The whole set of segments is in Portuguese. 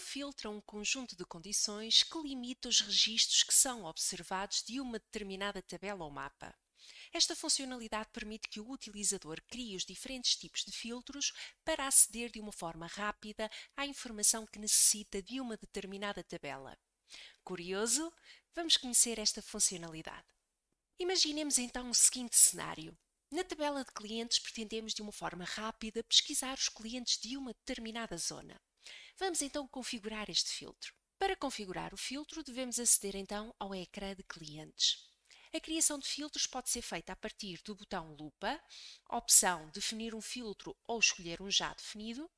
filtro é um conjunto de condições que limita os registros que são observados de uma determinada tabela ou mapa. Esta funcionalidade permite que o utilizador crie os diferentes tipos de filtros para aceder de uma forma rápida à informação que necessita de uma determinada tabela. Curioso? Vamos conhecer esta funcionalidade. Imaginemos então o seguinte cenário. Na tabela de clientes, pretendemos de uma forma rápida pesquisar os clientes de uma determinada zona. Vamos então configurar este filtro. Para configurar o filtro, devemos aceder então ao ecrã de clientes. A criação de filtros pode ser feita a partir do botão lupa, opção definir um filtro ou escolher um já definido,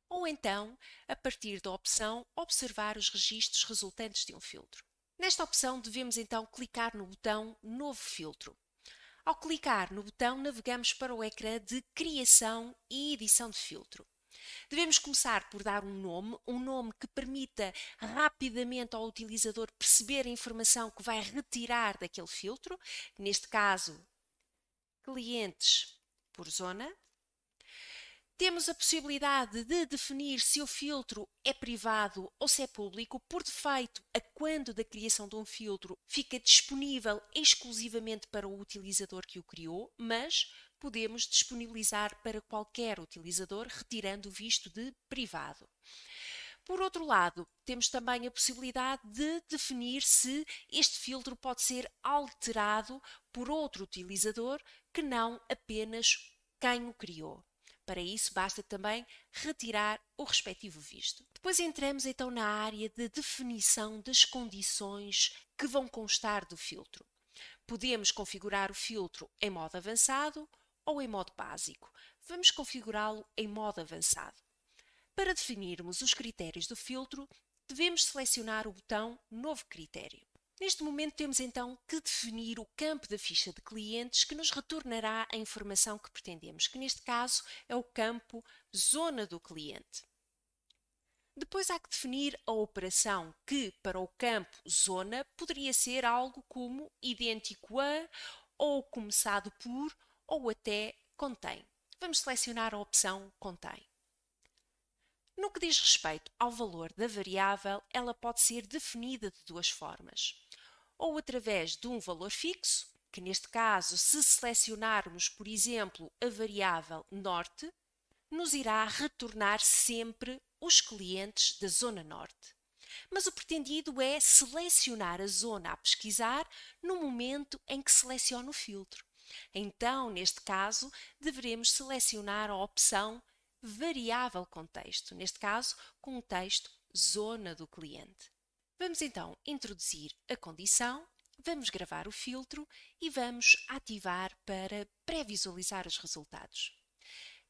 ou então a partir da opção observar os registros resultantes de um filtro. Nesta opção devemos então clicar no botão novo filtro. Ao clicar no botão, navegamos para o ecrã de criação e edição de filtro. Devemos começar por dar um nome que permita rapidamente ao utilizador perceber a informação que vai retirar daquele filtro, neste caso, clientes por zona. Temos a possibilidade de definir se o filtro é privado ou se é público. Por defeito, a quando da criação de um filtro fica disponível exclusivamente para o utilizador que o criou, mas podemos disponibilizar para qualquer utilizador, retirando o visto de privado. Por outro lado, temos também a possibilidade de definir se este filtro pode ser alterado por outro utilizador que não apenas quem o criou. Para isso, basta também retirar o respectivo visto. Depois entramos então na área de definição das condições que vão constar do filtro. Podemos configurar o filtro em modo avançado ou em modo básico. Vamos configurá-lo em modo avançado. Para definirmos os critérios do filtro, devemos selecionar o botão Novo Critério. Neste momento temos então que definir o campo da ficha de clientes que nos retornará a informação que pretendemos, que neste caso é o campo Zona do Cliente. Depois há que definir a operação que, para o campo Zona, poderia ser algo como idêntico a, ou começado por, ou até contém. Vamos selecionar a opção Contém. No que diz respeito ao valor da variável, ela pode ser definida de duas formas. Ou através de um valor fixo, que neste caso, se selecionarmos, por exemplo, a variável norte, nos irá retornar sempre os clientes da zona norte. Mas o pretendido é selecionar a zona a pesquisar no momento em que seleciona o filtro. Então, neste caso, deveremos selecionar a opção Variável Contexto, neste caso, contexto Zona do Cliente. Vamos então introduzir a condição, vamos gravar o filtro e vamos ativar para pré-visualizar os resultados.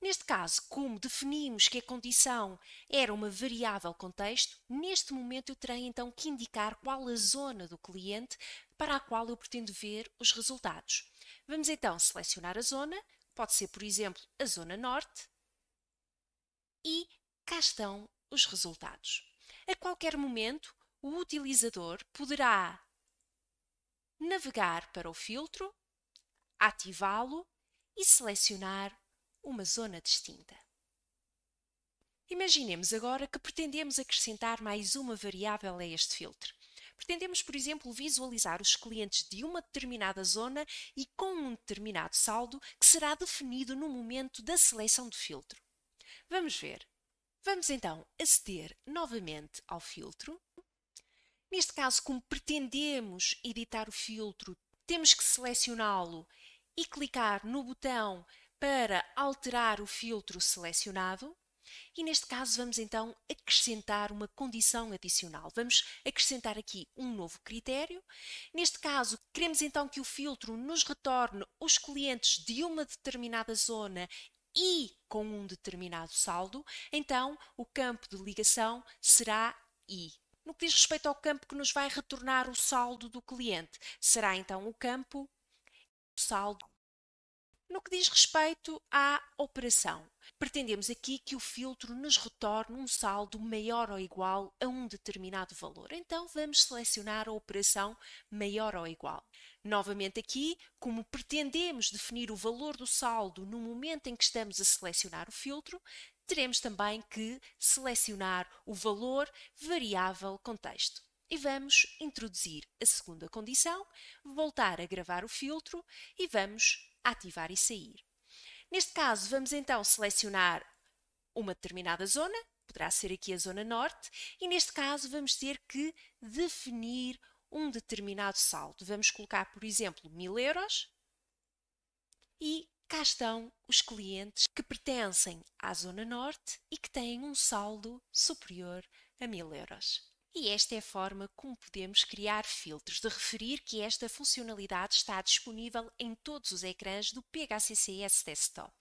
Neste caso, como definimos que a condição era uma variável contexto, neste momento eu terei então que indicar qual a zona do cliente para a qual eu pretendo ver os resultados. Vamos então selecionar a zona, pode ser, por exemplo, a zona norte, e cá estão os resultados. A qualquer momento, o utilizador poderá navegar para o filtro, ativá-lo e selecionar uma zona distinta. Imaginemos agora que pretendemos acrescentar mais uma variável a este filtro. Pretendemos, por exemplo, visualizar os clientes de uma determinada zona e com um determinado saldo que será definido no momento da seleção do filtro. Vamos ver. Vamos então aceder novamente ao filtro. Neste caso, como pretendemos editar o filtro, temos que selecioná-lo e clicar no botão para alterar o filtro selecionado. E neste caso vamos então acrescentar uma condição adicional. Vamos acrescentar aqui um novo critério. Neste caso, queremos então que o filtro nos retorne os clientes de uma determinada zona e com um determinado saldo. Então, o campo de ligação será I. No que diz respeito ao campo que nos vai retornar o saldo do cliente, será então o campo saldo. No que diz respeito à operação, pretendemos aqui que o filtro nos retorne um saldo maior ou igual a um determinado valor. Então, vamos selecionar a operação maior ou igual. Novamente aqui, como pretendemos definir o valor do saldo no momento em que estamos a selecionar o filtro, teremos também que selecionar o valor variável contexto. E vamos introduzir a segunda condição, voltar a gravar o filtro e vamos ativar e sair. Neste caso, vamos então selecionar uma determinada zona, poderá ser aqui a zona norte, e neste caso vamos ter que definir um determinado saldo. Vamos colocar, por exemplo, 1000 euros e cá estão os clientes que pertencem à zona norte e que têm um saldo superior a 1000 euros. E esta é a forma como podemos criar filtros. De referir que esta funcionalidade está disponível em todos os ecrãs do PHCCS Desktop.